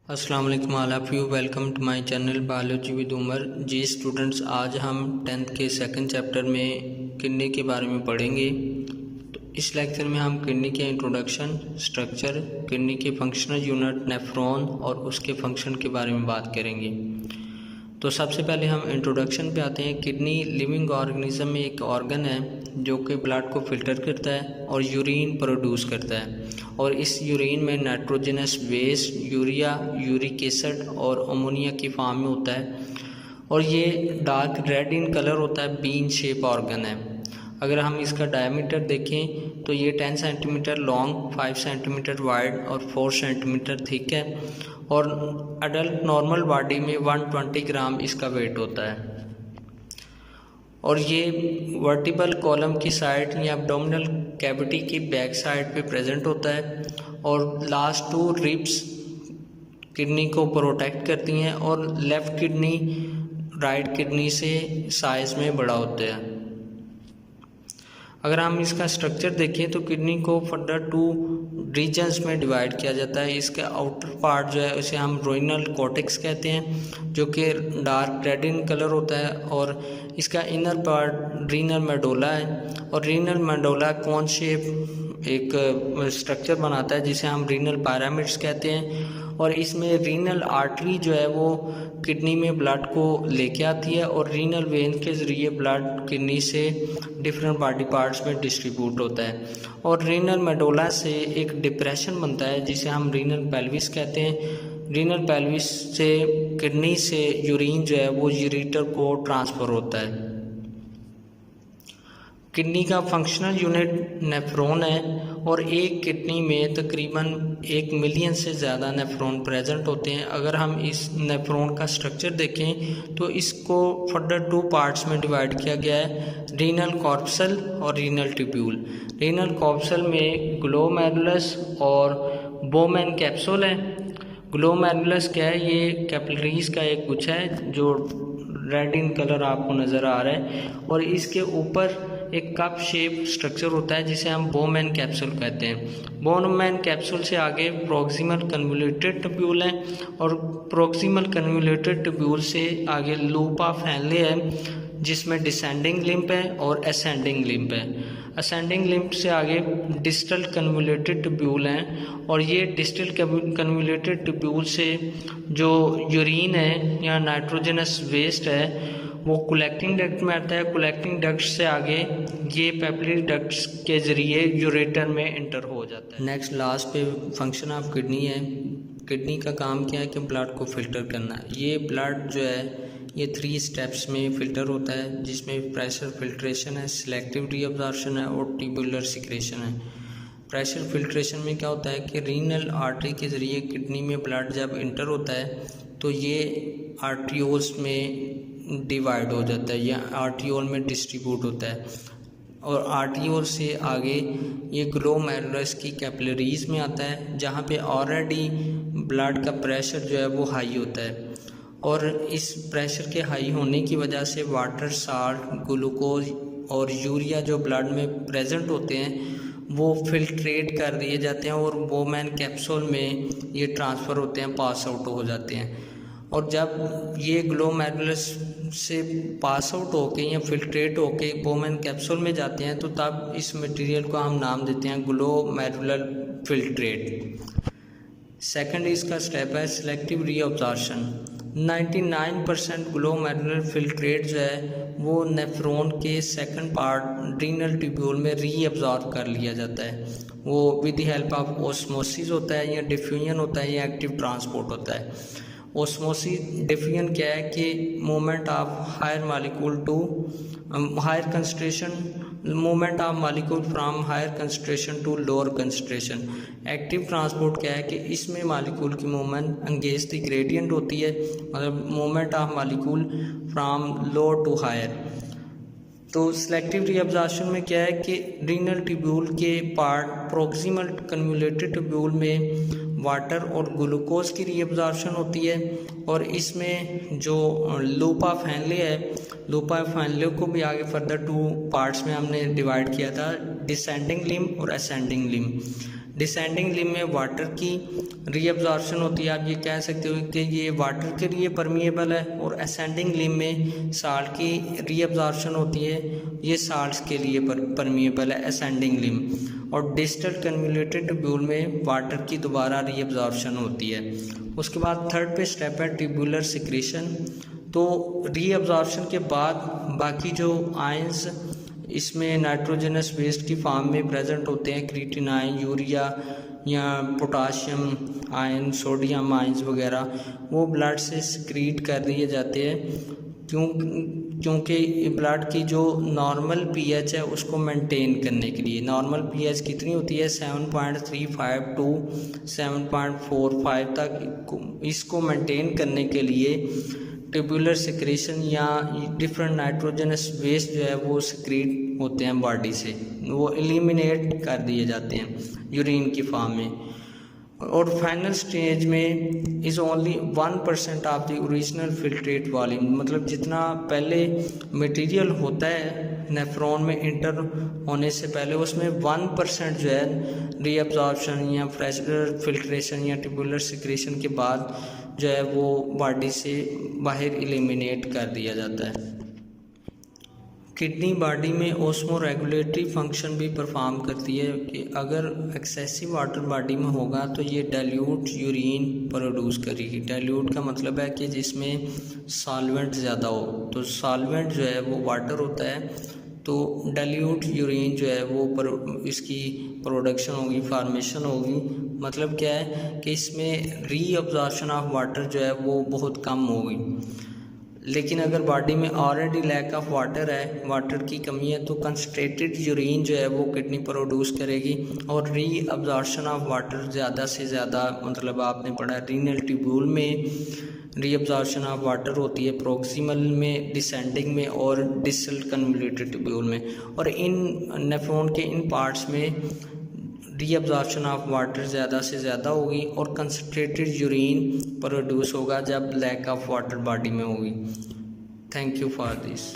अस्सलाम वालेकुम all of you. Welcome to my channel biology with Umar. जी स्टूडेंट्स, आज हम 10th के सेकंड चैप्टर में किडनी के बारे में पढ़ेंगे। तो इस लेक्चर में हम किडनी के इंट्रोडक्शन, स्ट्रक्चर, किडनी के फंक्शनल यूनिट नेफ्रॉन और उसके फंक्शन के बारे में बात करेंगे। तो सबसे पहले हम इंट्रोडक्शन पे आते हैं। किडनी लिविंग ऑर्गेनिज्म में एक ऑर्गन है जो कि ब्लड को फिल्टर करता है और यूरिन प्रोड्यूस करता है, और इस यूरिन में nitrogenous waste, urea, uric acid और अमोनिया की फॉर्म में होता है, और ये डार्क रेड इन कलर होता है। बीन शेप ऑर्गन है। अगर हम इसका डायमीटर देखें तो ये 10 सेंटीमीटर लॉन्ग, 5 सेंटीमीटर वाइड और 4 सेंटीमीटर थिक है, और अडल्ट नॉर्मल बॉडी में 120 ग्राम इसका वेट होता है। और ये वर्टिबल कॉलम की साइड या एब्डोमिनल कैविटी की बैक साइड पे प्रेजेंट होता है, और लास्ट 2 रिब्स किडनी को प्रोटेक्ट करती हैं, और लेफ़्ट किडनी राइट किडनी से साइज़ में बड़ा होता है। अगर हम इसका स्ट्रक्चर देखें तो किडनी को फर्दर 2 रीजन्स में डिवाइड किया जाता है। इसका आउटर पार्ट जो है उसे हम रोइनल कॉर्टेक्स कहते हैं, जो कि डार्क रेड इन कलर होता है, और इसका इनर पार्ट रीनल मेडोला है, और रीनल मेडोला कौन शेप एक स्ट्रक्चर बनाता है जिसे हम रीनल पिरामिड्स कहते हैं, और इसमें रीनल आर्टरी जो है वो किडनी में ब्लड को लेके आती है, और रीनल वेन के ज़रिए ब्लड किडनी से डिफरेंट बॉडी पार्ट्स में डिस्ट्रीब्यूट होता है, और रीनल मेडोला से एक डिप्रेशन बनता है जिसे हम रीनल पेल्विस कहते हैं। रीनल पेल्विस से किडनी से यूरिन जो है वो यूरेटर को ट्रांसफ़र होता है। किडनी का फंक्शनल यूनिट नेफ्रॉन है, और एक किडनी में तकरीबन 1 मिलियन से ज़्यादा नेफ्रॉन प्रेजेंट होते हैं। अगर हम इस नेफ्रॉन का स्ट्रक्चर देखें तो इसको फर्दर 2 पार्ट्स में डिवाइड किया गया है, रीनल कॉर्पसल और रीनल ट्यूब्यूल। रीनल कॉर्पसल में ग्लोमेरुलस और बोमेन कैप्सूल है। ग्लोमेरुलस क्या है? ये कैपिलरीज का एक गुच्छा है जो रेड इन कलर आपको नज़र आ रहा है, और इसके ऊपर एक कप शेप स्ट्रक्चर होता है जिसे हम बोमेन कैप्सूल कहते हैं। बोमेन कैप्सूल से आगे प्रोक्सिमल कन्वोल्यूटेड ट्यूब्यूल है, और प्रोक्सिमल कन्वोल्यूटेड ट्यूब्यूल से आगे लूप ऑफ हैनले है जिसमें डिसेंडिंग लिम्फ है और असेंडिंग लिम्फ है। असेंडिंग लिम्फ से आगे डिस्टल कन्वोल्यूटेड ट्यूब्यूल हैं, और ये डिस्टल कन्वोल्यूटेड ट्यूब्यूल से जो यूरिन है या नाइट्रोजनस वेस्ट है वो कलेक्टिंग डक्ट में आता है। कलेक्टिंग डक्ट से आगे ये पेपिलरी डक्ट्स के ज़रिए यूरेटर में एंटर हो जाता है। नेक्स्ट लास्ट पे फंक्शन ऑफ किडनी है। किडनी का काम क्या है कि ब्लड को फिल्टर करना। ये ब्लड जो है ये 3 स्टेप्स में फ़िल्टर होता है, जिसमें प्रेशर फिल्ट्रेशन है, सिलेक्टिव रीअब्जॉर्प्शन है और ट्यूबुलर सिक्रेशन है। प्रेशर फिल्ट्रेशन में क्या होता है कि रीनल आर्टरी के ज़रिए किडनी में ब्लड जब इंटर होता है तो ये आर्ट्रियोल्स में डिवाइड हो जाता है या आर्ट्रियोल में डिस्ट्रीब्यूट होता है, और आर्ट्रियोल से आगे ये ग्लोमेरुलस की कैपिलरीज में आता है, जहाँ पे ऑलरेडी ब्लड का प्रेशर जो है वो हाई होता है, और इस प्रेशर के हाई होने की वजह से वाटर, साल्ट, ग्लूकोज और यूरिया जो ब्लड में प्रेजेंट होते हैं वो फिल्ट्रेट कर दिए जाते हैं, और बोमेन कैप्सूल में ये ट्रांसफ़र होते हैं, पास आउट हो जाते हैं। और जब ये ग्लोमेरुलस से पास आउट होके या फिल्ट्रेट होके बोमेन कैप्सूल में जाते हैं तो तब इस मटेरियल को हम नाम देते हैं ग्लोमेरुलर फिल्ट्रेट। सेकंड इसका स्टेप है सिलेक्टिव रीअब्जॉर्प्शन। 99% ग्लोमेरुलर फिल्ट्रेट जो है वो नेफ्रॉन के सेकंड पार्ट रीनल ट्यूब्यूल में रीअब्जॉर्ब कर लिया जाता है। वो with the help of osmosis होता है, या डिफ्यूजन होता है, या एक्टिव ट्रांसपोर्ट होता है। ओस्मोसिस डिफ्यूजन क्या है कि movement of higher molecule to higher concentration, movement of molecule from higher concentration to lower concentration. Active transport क्या है कि इसमें मॉलिक्यूल की मूवमेंट अगेंस्ट द ग्रेडियंट होती है, मतलब movement of molecule from lower to higher. तो सिलेक्टिव रीअब्जॉर्प्शन में क्या है कि रीनल ट्यूब्यूल के पार्ट प्रोक्सिमल कन्वोल्यूटेड ट्यूब्यूल में वाटर और ग्लूकोज की रीअब्जॉर्प्शन होती है, और इसमें जो लूप ऑफ हैनले है, लूप ऑफ हैनले को भी आगे फर्दर 2 पार्ट्स में हमने डिवाइड किया था, डिसेंडिंग लिम्फ और असेंडिंग लिम्फ। डिसेंडिंग लिम्ब में वाटर की रीअब्जॉर्प्शन होती है, आप ये कह सकते हो कि ये वाटर के लिए परमिएबल है, और असेंडिंग लिम्ब में साल्ट की रीअब्जॉर्प्शन होती है, ये साल्ट्स के लिए परमिएबल है असेंडिंग लिम्ब। और डिस्टल कन्वोल्यूटेड ट्यूब्यूल में वाटर की दोबारा रीअब्जॉर्प्शन होती है। उसके बाद थर्ड पे स्टेप है ट्यूबुलर सिक्रेशन। तो रीअब्जॉर्प्शन के बाद बाकी जो आयंस इसमें नाइट्रोजनस वेस्ट की फॉर्म में प्रेजेंट होते हैं, क्रिएटिनाइन, यूरिया या पोटाशियम आयन, सोडियम आयंस वगैरह, वो ब्लड से सिक्रीट कर दिए जाते हैं, क्योंकि ब्लड की जो नॉर्मल पीएच है उसको मेंटेन करने के लिए। नॉर्मल पीएच कितनी होती है? 7.35 टू 7.45 तक। इसको मेंटेन करने के लिए ट्यूबुलर सिक्रेशन या डिफरेंट नाइट्रोजनस वेस्ट जो है वो सिक्रीट होते हैं बॉडी से, वो एलिमिनेट कर दिए जाते हैं यूरिन की फॉर्म में। और फाइनल स्टेज में is only 1% of the original filtrate volume, मतलब जितना पहले मटेरियल होता है नेफ्रॉन में इंटर होने से पहले, उसमें 1% जो है रीअब्जॉर्प्शन या फ्रेशर फिल्ट्रेशन या ट्यूबुलर सिक्रेशन के बाद जो है वो बॉडी से बाहर एलिमिनेट कर दिया जाता है। किडनी बॉडी में ओस्मो रेगुलेटरी फंक्शन भी परफॉर्म करती है कि अगर एक्सेसिव वाटर बॉडी में होगा तो ये डाइल्यूट यूरिन प्रोड्यूस करेगी। डाइल्यूट का मतलब है कि जिसमें सॉल्वेंट ज़्यादा हो, तो सॉल्वेंट जो है वो वाटर होता है, तो डाइल्यूट यूरिन जो है वो इसकी प्रोडक्शन होगी, फॉर्मेशन होगी। मतलब क्या है कि इसमें रीअब्जॉर्प्शन ऑफ वाटर जो है वो बहुत कम होगी। लेकिन अगर बॉडी में ऑलरेडी लैक ऑफ वाटर है, वाटर की कमी है, तो कंसंट्रेटेड यूरिन जो है वो किडनी प्रोड्यूस करेगी, और रीअब्जॉर्प्शन ऑफ वाटर ज़्यादा से ज़्यादा, मतलब आपने पढ़ा रीनल ट्यूब्यूल में रीअब्जॉर्प्शन ऑफ वाटर होती है, प्रोक्सिमल में, डिसेंडिंग में और डिस्टल कन्वोल्यूटेड ट्यूब्यूल में। और इन नेफ्रॉन के इन पार्ट्स में रीअब्जॉर्प्शन ऑफ वाटर ज़्यादा से ज़्यादा होगी और कंसंट्रेटेड यूरिन प्रोड्यूस होगा जब लैक ऑफ वाटर बॉडी में होगी। Thank you for this.